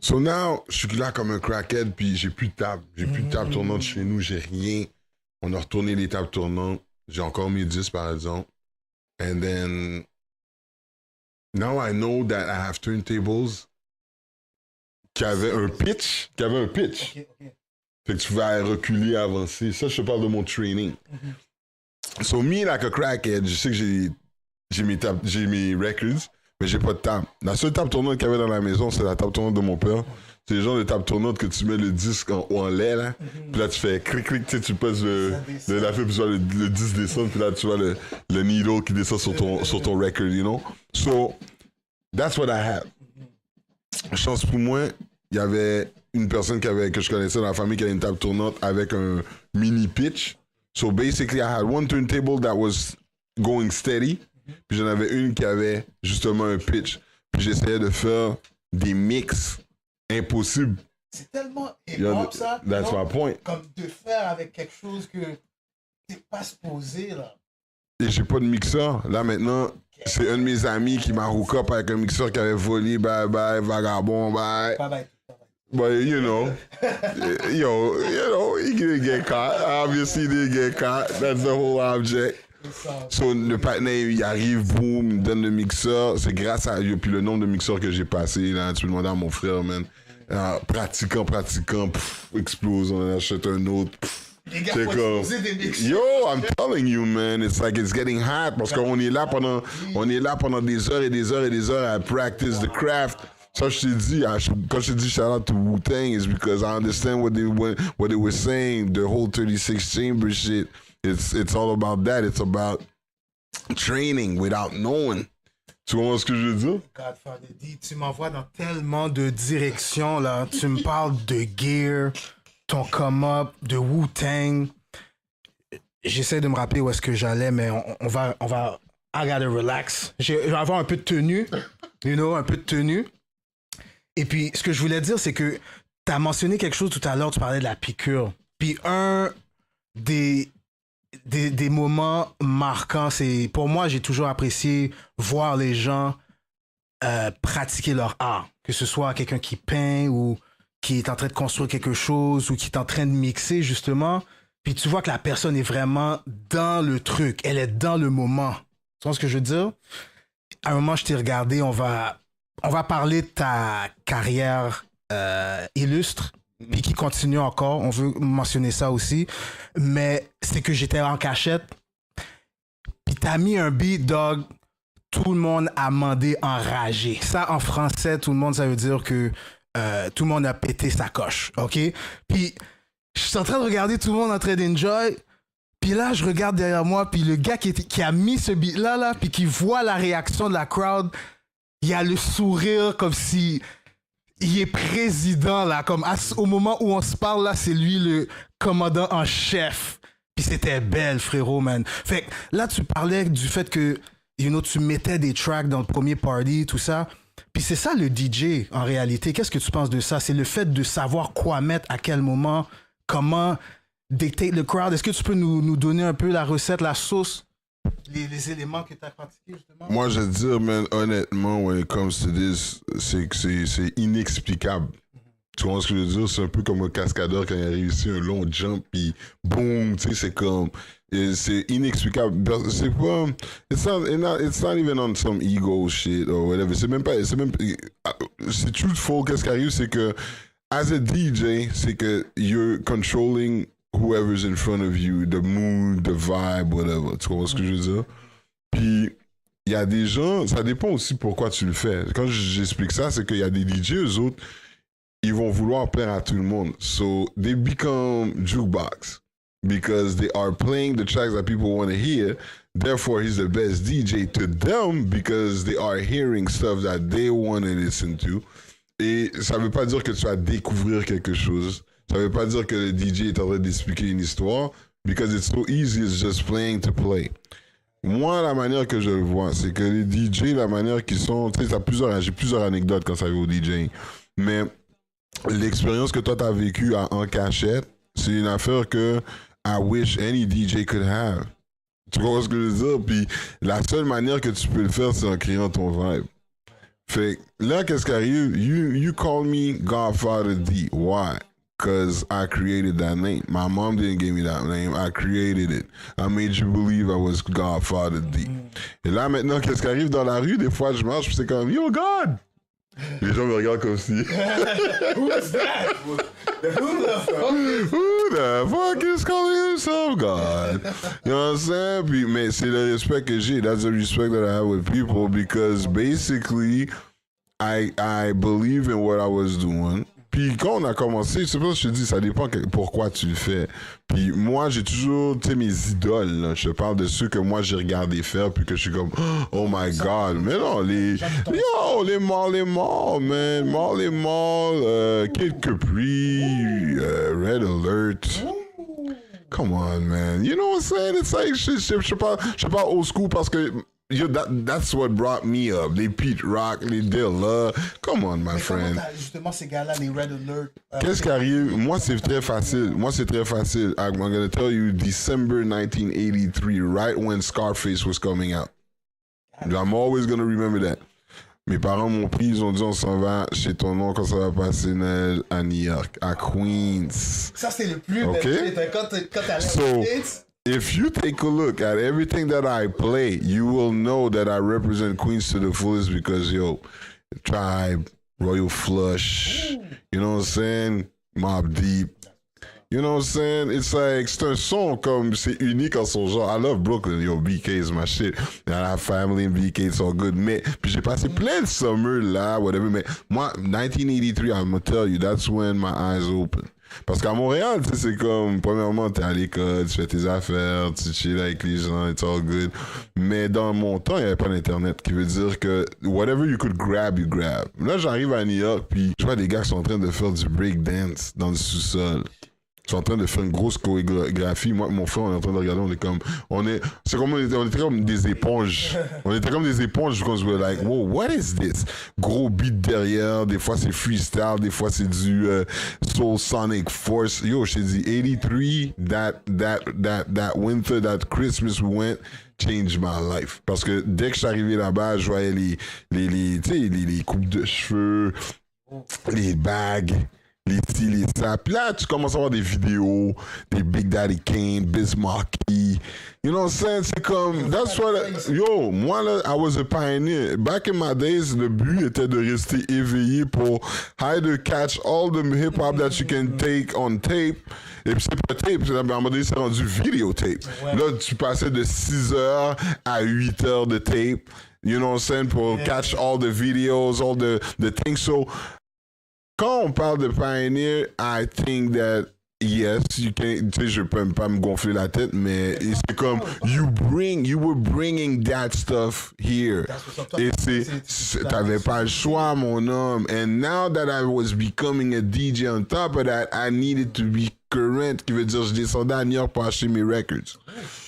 So now, je suis là comme un crackhead, puis j'ai plus de table. J'ai plus de table tournante chez nous, j'ai rien. On a retourné les tables tournantes. J'ai encore mes 10, par exemple. And then, now I know that I have turntables qui avaient un pitch. Ok. Fait que tu vas reculer, avancer. Ça, je te parle de mon training. So me, like a crackhead, je sais que j'ai mes records, mais j'ai pas de table. La seule table tournante qu'il y avait dans la maison, c'est la table tournante de mon père. C'est le genre de table tournante que tu mets le disque en lait, là. Puis là, tu fais cric, tu sais, tu passes la feuille, puis tu vois le disque descendre, puis là, tu vois le needle qui descend sur ton record, you know? So, that's what I have. Chance pour moi, il y avait une personne que je connaissais dans la famille qui avait une table tournante avec un mini pitch. So basically, I had one turntable that was going steady, puis j'en avais une qui avait justement un pitch. Puis j'essayais de faire des mix impossibles. C'est tellement hip-hop, ça. That's my point. Comme de faire avec quelque chose que t'es pas supposé, là. Et j'ai pas de mixeur. Là, maintenant, c'est un de mes amis qui m'a hook up avec un mixeur qui avait volé, bye, vagabond, bye. Bye. But, you know, he didn't get caught. Obviously, he didn't get caught. That's the whole object. So, le partenaire, il arrive, boum, il me donne le mixeur. C'est grâce à lui. Puis le nombre de mixeurs que j'ai passé, là, tu peux demander à mon frère, man. Pratiquant, explose, on en achète un autre. Les gars, faut exposer des mixeurs. Yo, I'm telling you, man, it's like it's getting hot parce qu'on est là pendant des heures et des heures et des heures à practice the craft. Ça, je t'ai dit, quand je t'ai dit shout out to Wu-Tang, is because I understand what they were saying, the whole 36 chamber shit. It's all about that. It's about training without knowing. Tu vois ce que je veux dire? Godfather D, tu m'envoies dans tellement de directions, là. Tu me parles de gear, ton come-up, de Wu-Tang. J'essaie de me rappeler où est-ce que j'allais, mais on va... I gotta relax. Je vais avoir un peu de tenue, un peu de tenue. Et puis, ce que je voulais dire, c'est que tu as mentionné quelque chose tout à l'heure, tu parlais de la piqûre. Puis un des moments marquants, c'est... Pour moi, j'ai toujours apprécié voir les gens pratiquer leur art. Que ce soit quelqu'un qui peint ou qui est en train de construire quelque chose ou qui est en train de mixer, justement. Puis tu vois que la personne est vraiment dans le truc. Elle est dans le moment. Tu vois ce que je veux dire? À un moment, je t'ai regardé, on va parler de ta carrière illustre, puis qui continue encore. On veut mentionner ça aussi. Mais c'est que j'étais en cachette, puis t'as mis un beat, dog. Tout le monde a mandé enragé. Ça, en français, tout le monde, ça veut dire que tout le monde a pété sa coche, OK? Puis, je suis en train de regarder tout le monde en train d'enjoy. Puis là, je regarde derrière moi, puis le gars qui a mis ce beat-là, puis qui voit la réaction de la crowd, il a le sourire comme si il est président, là. Comme au moment où on se parle, là, c'est lui le commandant en chef. Puis c'était belle, frérot, man. Fait que là, tu parlais du fait que, tu mettais des tracks dans le premier party, tout ça. Puis c'est ça le DJ, en réalité. Qu'est-ce que tu penses de ça? C'est le fait de savoir quoi mettre, à quel moment, comment dictate le crowd. Est-ce que tu peux nous donner un peu la recette, la sauce, les éléments que tu as pratiqués, justement? Moi, je veux dire, man, honnêtement, when it comes to this, c'est inexplicable. Tu vois ce que je veux dire? C'est un peu comme un cascadeur quand il a réussi un long jump, puis boum, tu sais, c'est comme... C'est inexplicable. C'est pas... It's not even on some ego shit or whatever. C'est truthful. Qu'est-ce qui arrive, c'est que, as a DJ, c'est que you're controlling whoever's in front of you, the mood, the vibe, whatever. Tu comprends ce que je veux dire? Puis, il y a des gens, ça dépend aussi pourquoi tu le fais. Quand j'explique ça, c'est qu'il y a des DJ, eux autres, ils vont vouloir plaire à tout le monde. So, they become jukebox because they are playing the tracks that people want to hear. Therefore, he's the best DJ to them because they are hearing stuff that they want to listen to. Et ça veut pas dire que tu vas découvrir quelque chose. Ça veut pas dire que le DJ est en train d'expliquer une histoire, because it's so easy, it's just playing to play. Moi, la manière que je le vois, c'est que les DJ, la manière qu'ils sont, tu sais, j'ai plusieurs anecdotes quand ça vient au DJ, mais l'expérience que toi t'as vécue en cachette, c'est une affaire que I wish any DJ could have. Tu comprends ce que je veux dire? Puis la seule manière que tu peux le faire, c'est en créant ton vibe. Fait que là, qu'est-ce qui arrive? You call me Godfather D. Why? Because I created that name. My mom didn't give me that name. I created it. I made you believe I was Godfather D. Et là, maintenant, qu'est-ce qui arrive dans la rue? Des fois, je marche, puis c'est comme, Yo, God! Les gens me regardent comme si. Who's that? Who the fuck is calling himself God? You know what I'm saying? Puis, mais c'est le respect que j'ai. That's the respect that I have with people because basically, I believe in what I was doing. Puis quand on a commencé, c'est pour ça que je te dis, ça dépend pourquoi tu le fais. Puis moi, j'ai toujours, tu sais, mes idoles, là. Je te parle de ceux que moi, j'ai regardé faire, puis que je suis comme, oh my God. Mais non, les morts, man. Marley Marl, Kid Capri, Red Alert. Come on, man. You know what I'm saying? It's like, je parle old school parce que that's what brought me up. Les Pete Rock, les Dilla. Come on, my friend. Justement, ces gars-là, les Red Alert. Qu'est-ce qui arrive? Moi, c'est très facile. I'm going to tell you December 1983, right when Scarface was coming out. I'm always going to remember that. Mes parents m'ont pris, ils ont dit on s'en va chez ton oncle quand ça va passer Noël à New York, à Queens. Ça, c'est le plus okay? Quand t'allais if you take a look at everything that I play, you will know that I represent Queens to the fullest because, yo, Tribe, Royal Flush, you know what I'm saying? Mobb Deep. You know what I'm saying? It's like, c'est un son comme, c'est unique en son genre. I love Brooklyn, yo, BK is my shit. And I have family in BK, it's all good. Mais, puis j'ai passé plein de summer là, whatever. Mais moi, 1983, I'm gonna tell you, that's when my eyes open. Parce qu'à Montréal, tu sais, c'est comme, premièrement, t'es à l'école, tu fais tes affaires, tu chill avec les gens, it's all good. Mais dans mon temps, il n'y avait pas d'Internet, qui veut dire que whatever you could grab, you grab. Là, j'arrive à New York, puis je vois des gars qui sont en train de faire du breakdance dans le sous-sol. Ils sont en train de faire une grosse chorégraphie. Moi, mon frère, on est en train de regarder, on est comme on était comme des éponges. On était comme des éponges, because we're like, whoa, what is this? Gros beat derrière, des fois c'est freestyle, des fois c'est du Soul Sonic Force. Yo, je t'ai dit, 83, that winter, that Christmas we went, changed my life. Parce que dès que je suis arrivé là-bas, je voyais les coupes de cheveux, les bagues, les ci, les ça. Puis là, tu commences à voir des vidéos, des Big Daddy Kane, Biz Markie. You know what I'm saying? C'est comme, that's what, yo, moi là, I was a pioneer. Back in my days, le but était de rester éveillé pour either catch all the hip-hop that you can take on tape. Et puis c'est pas tape, à un moment donné, c'est rendu videotape. Ouais. Là, tu passais de 6 heures à 8 heures de tape. You know what I'm saying? Pour catch all the videos, all the things. So, quand on parle de pioneer, I think that yes, you can. Tu sais, je peux pas me gonfler la tête, mais c'est comme you were bringing that stuff here. Et t'avais pas le choix, mon homme. And now that I was becoming a DJ on top of that, I needed to be current, qui veut dire je descendais à New York pour acheter mes records.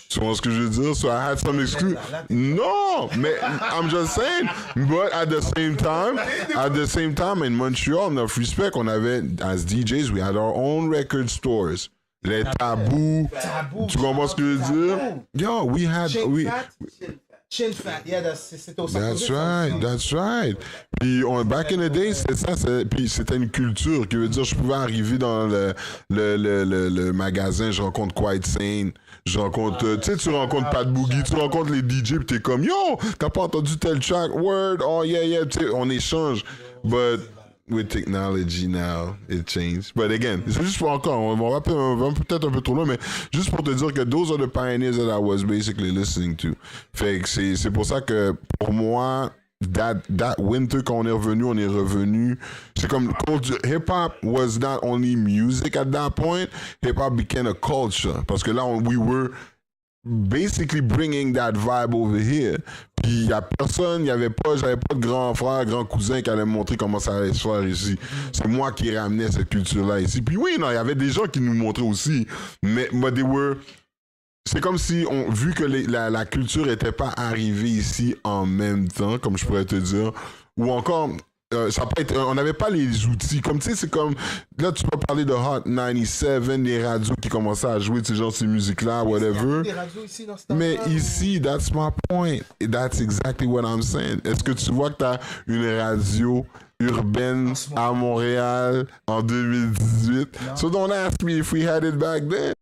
Tu vois ce que je veux dire? So I had some excuse. No, mais I'm just saying. But at the same time, in Montreal, enough respect, on avait, as DJs, we had our own record stores. Les tabous. Tu comprends ce que je veux dire? Yo, we had... Chin fat, yeah, that's right. Puis back in the day, c'était ça, puis c'était une culture qui veut dire je pouvais arriver dans le magasin, je rencontre Quite Sane, je rencontre, tu rencontres Pat Boogie, tu rencontres les DJ, puis t'es comme yo, t'as pas entendu tel track, word, oh yeah, tu sais, on échange, but with technology now, it changed. But again, c'est juste pour encore, on va peut-être un peu trop loin, mais juste pour te dire que those are the pioneers that I was basically listening to. Fait que c'est pour ça que, pour moi, that winter, quand on est revenu, c'est comme, hip-hop was not only music at that point, hip-hop became a culture. Parce que là, we were basically bringing that vibe over here. Puis j'avais pas de grand frère, grand cousin qui allait me montrer comment ça allait se faire ici. C'est moi qui ramenais cette culture-là ici. Puis oui, non, il y avait des gens qui nous montraient aussi, mais c'est comme si vu que la culture était pas arrivée ici en même temps, comme je pourrais te dire, ou encore ça a pas été, on n'avait pas les outils. Comme tu sais, c'est comme là tu peux parler de Hot 97, des radios qui commençaient à jouer ces musiques-là, whatever. Des radios ici dans ce Mais temps-là, ici, that's my point. That's exactly what I'm saying. Est-ce que tu vois que tu as une radio urbaine à Montréal en 2018? So don't ask me if we had it back then.